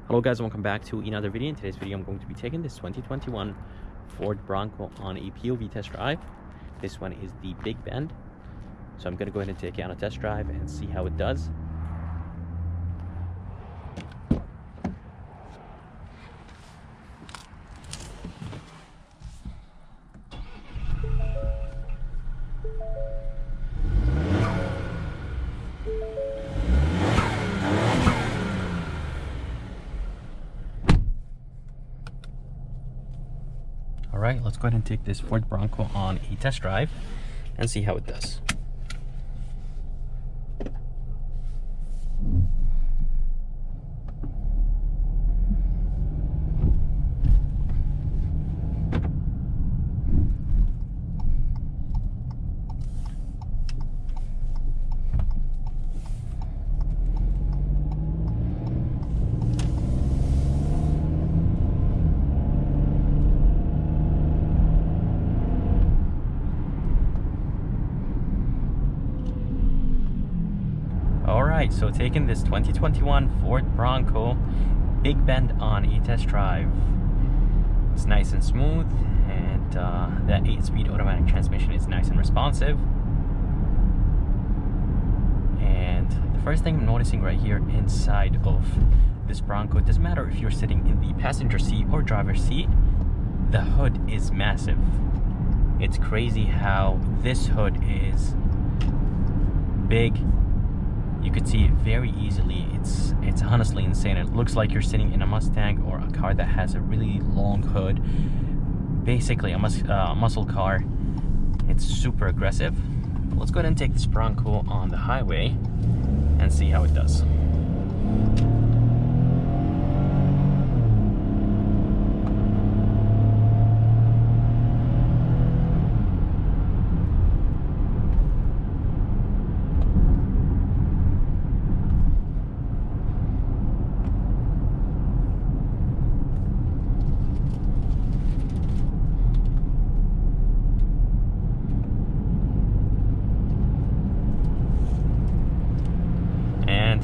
Hello guys, and welcome back to another video. In today's video I'm going to be taking this 2021 Ford Bronco on a POV test drive. This one is the Big Bend, so I'm going to go ahead and take it on a test drive and see how it does. Alright, let's go ahead and take this Ford Bronco on a test drive and see how it does. Alright, so taking this 2021 Ford Bronco Big Bend on a test drive. It's nice and smooth, and that 8-speed automatic transmission is nice and responsive. And the first thing I'm noticing right here inside of this Bronco, it doesn't matter if you're sitting in the passenger seat or driver's seat, the hood is massive. It's crazy how this hood is big. You could see it very easily. It's honestly insane. It looks like you're sitting in a Mustang or a car that has a really long hood. Basically a muscle car. It's super aggressive. Let's go ahead and take this Bronco on the highway and see how it does.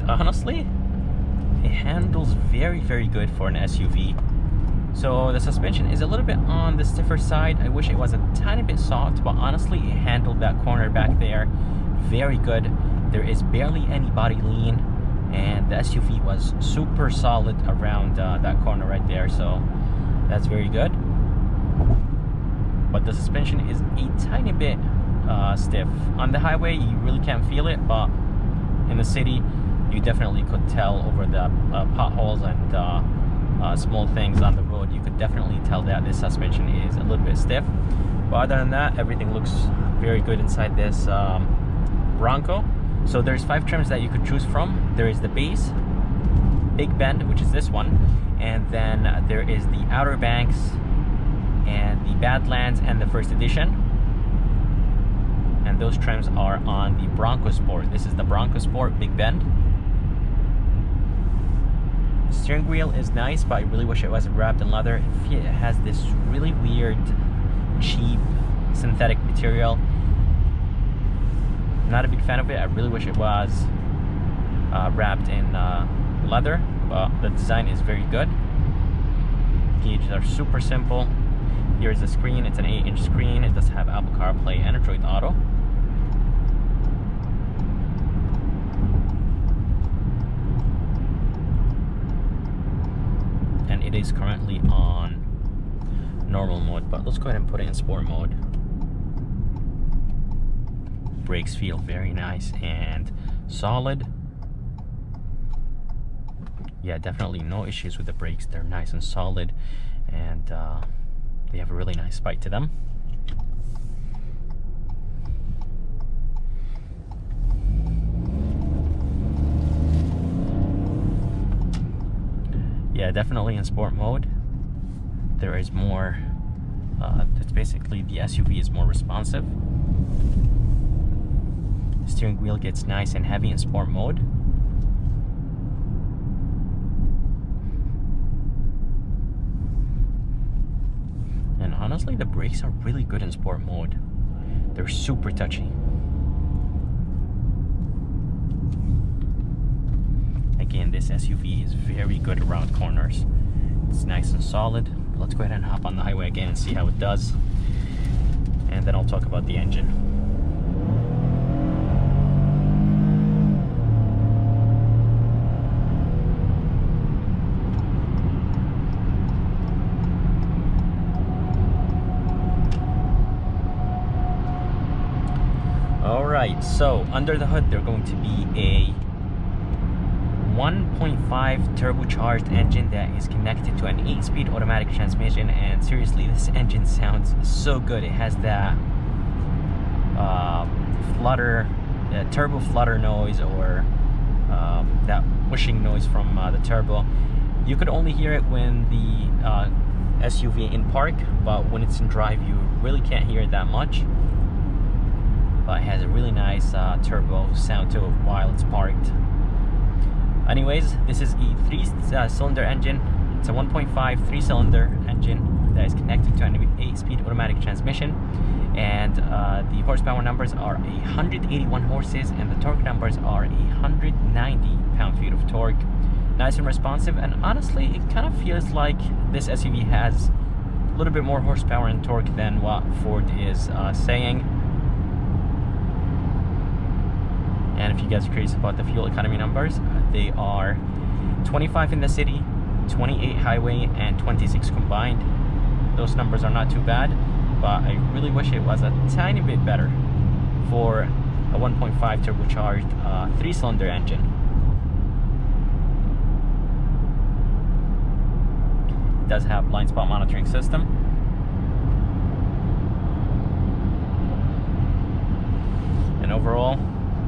Honestly, it handles very good for an SUV. So the suspension is a little bit on the stiffer side. I wish it was a tiny bit soft, but honestly it handled that corner back there very good. There is barely any body lean, and the SUV was super solid around that corner right there, so that's very good. But the suspension is a tiny bit stiff. On the highway you really can't feel it, but in the city you definitely could tell over the potholes and small things on the road. You could definitely tell that this suspension is a little bit stiff. But other than that, everything looks very good inside this Bronco. So there's 5 trims that you could choose from. There is the base, Big Bend, which is this one, and then there is the Outer Banks and the Badlands and the First Edition. And those trims are on the Bronco Sport. This is the Bronco Sport Big Bend. Steering wheel is nice, but I really wish it wasn't wrapped in leather. It has this really weird, cheap, synthetic material. Not a big fan of it. I really wish it was wrapped in leather, but the design is very good. Gauges are super simple. Here's the screen. It's an 8-inch screen. It does have Apple CarPlay and Android Auto. And it is currently on normal mode, but let's go ahead and put it in sport mode. Brakes feel very nice and solid. Yeah, definitely no issues with the brakes. They're nice and solid, and they have a really nice bite to them. Yeah, definitely in sport mode. There is more, it's basically the SUV is more responsive. The steering wheel gets nice and heavy in sport mode. And honestly, the brakes are really good in sport mode. They're super touchy. Again, this SUV is very good around corners. It's nice and solid. Let's go ahead and hop on the highway again and see how it does. And then I'll talk about the engine. Alright, so under the hood, they're going to be a 1.5 turbocharged engine that is connected to an 8-speed automatic transmission, and seriously, this engine sounds so good. It has that turbo flutter noise, or that whooshing noise from the turbo. You could only hear it when the SUV in park, but when it's in drive, you really can't hear it that much. But it has a really nice turbo sound to it while it's parked. Anyways, this is a 3-cylinder engine. It's a 1.5 3-cylinder engine that is connected to an 8-speed automatic transmission, and the horsepower numbers are 181 horses and the torque numbers are 190 pound-feet of torque. Nice and responsive, and honestly, it kind of feels like this SUV has a little bit more horsepower and torque than what Ford is saying. And if you guys are curious about the fuel economy numbers, they are 25 in the city, 28 highway, and 26 combined. Those numbers are not too bad, but I really wish it was a tiny bit better for a 1.5 turbocharged 3-cylinder engine. It does have blind spot monitoring system. And overall,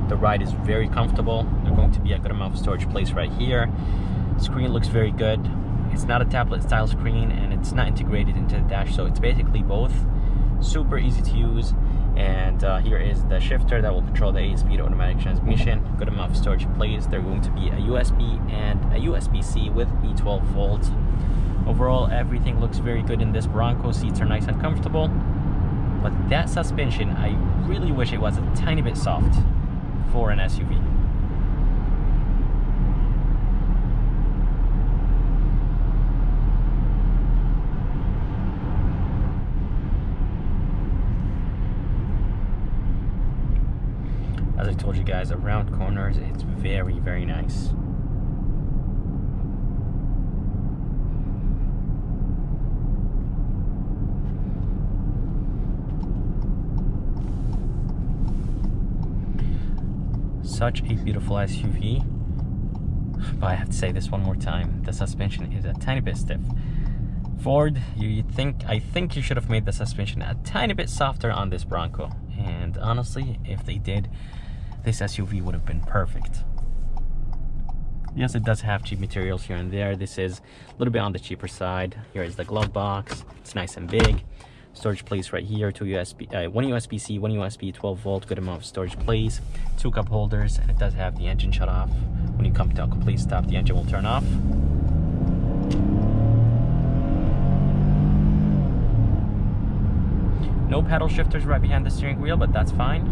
the ride is very comfortable. There's going to be a good amount of storage place right here. Screen looks very good. It's not a tablet style screen, and it's not integrated into the dash, so it's basically both. Super easy to use. And here is the shifter that will control the 8-speed automatic transmission. Good amount of storage place. There's going to be a USB and a USB-C with a 12 volts. Overall, everything looks very good in this Bronco. Seats are nice and comfortable. But that suspension, I really wish it was a tiny bit soft for an SUV. As I told you guys, around corners, it's very, very nice. Such a beautiful SUV, but I have to say this one more time, the suspension is a tiny bit stiff. Ford, I think you should have made the suspension a tiny bit softer on this Bronco, and honestly, if they did, this SUV would have been perfect. Yes, it does have cheap materials here and there. This is a little bit on the cheaper side. Here is the glove box. It's nice and big. Storage place right here, one USB-C, one USB 12 volt, good amount of storage place, 2 cup holders, and it does have the engine shut off. When you come to a complete stop, the engine will turn off. No paddle shifters right behind the steering wheel, but that's fine.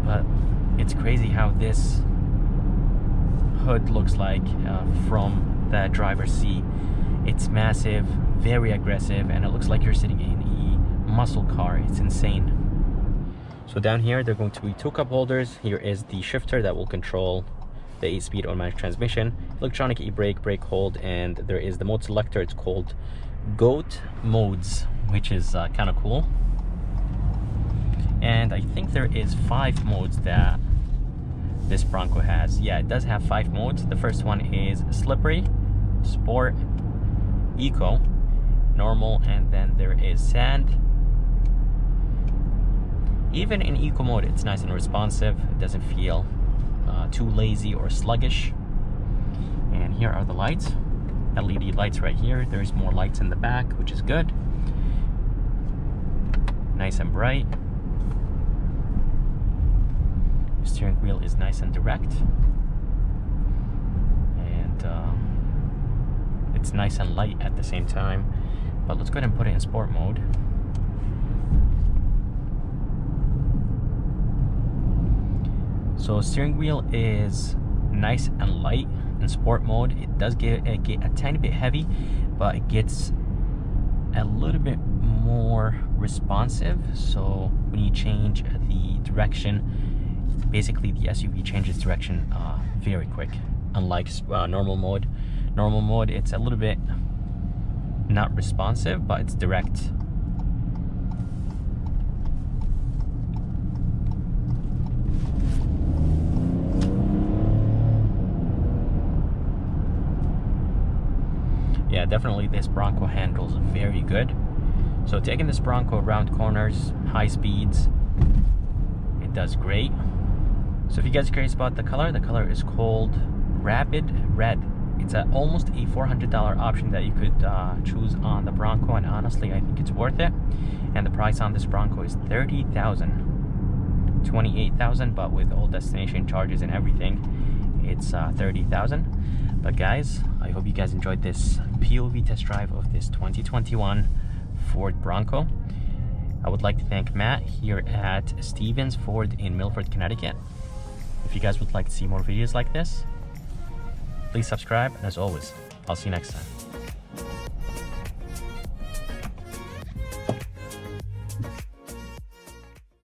But it's crazy how this hood looks like from the driver's seat. It's massive, very aggressive, and it looks like you're sitting in a muscle car. It's insane. So down here, there are going to be 2 cup holders. Here is the shifter that will control the 8-speed automatic transmission, electronic e-brake, brake hold, and there is the mode selector. It's called GOAT modes, which is kind of cool. And I think there is 5 modes that this Bronco has. Yeah, it does have 5 modes. The first one is slippery, sport, eco, normal, and then there is sand. Even in eco mode, it's nice and responsive. It doesn't feel too lazy or sluggish. And here are the lights, LED lights right here. There's more lights in the back, which is good. Nice and bright. The steering wheel is nice and direct, and it's nice and light at the same time. But let's go ahead and put it in sport mode. So steering wheel is nice and light. In sport mode, it does get a tiny bit heavy, but it gets a little bit more responsive. So when you change the direction, basically the SUV changes direction very quick, unlike normal mode. Normal mode, it's a little bit not responsive, but it's direct. Yeah, definitely this Bronco handles very good. So taking this Bronco around corners, high speeds, it does great. So if you guys are curious about the color is called Rapid Red. It's almost a $400 option that you could choose on the Bronco, and honestly I think it's worth it. And the price on this Bronco is $30,000, $28,000, but with all destination charges and everything, it's $30,000. But guys, I hope you guys enjoyed this POV test drive of this 2021 Ford Bronco. I would like to thank Matt here at Stevens Ford in Milford, Connecticut. If you guys would like to see more videos like this, please subscribe, and as always, I'll see you next time.